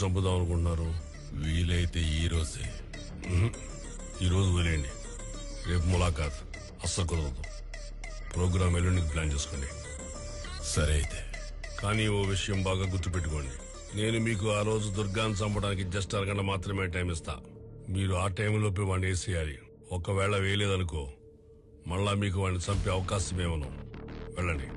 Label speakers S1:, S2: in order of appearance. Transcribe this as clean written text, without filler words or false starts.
S1: చంపుదాం అనుకుంటున్నారు? వీలైతే ఈ రోజే. ఈ రోజు వదిలేయండి. రేపు ములాఖాత్ అస్సలు కుదరదు. ప్రోగ్రామ్ ఎల్లుండికి ప్లాన్ చేసుకోండి.
S2: సరే అయితే.
S1: కానీ ఓ విషయం బాగా గుర్తుపెట్టుకోండి. నేను మీకు ఆ రోజు దుర్గాన్ని చంపడానికి జస్ట్ అరగంట మాత్రమే టైం ఇస్తా. మీరు ఆ టైంలోపే వాడిని వేసేయాలి. ఒకవేళ వేయలేదనుకో మళ్ళా మీకు వాడిని చంపే అవకాశం ఏమను. వెళ్ళండి.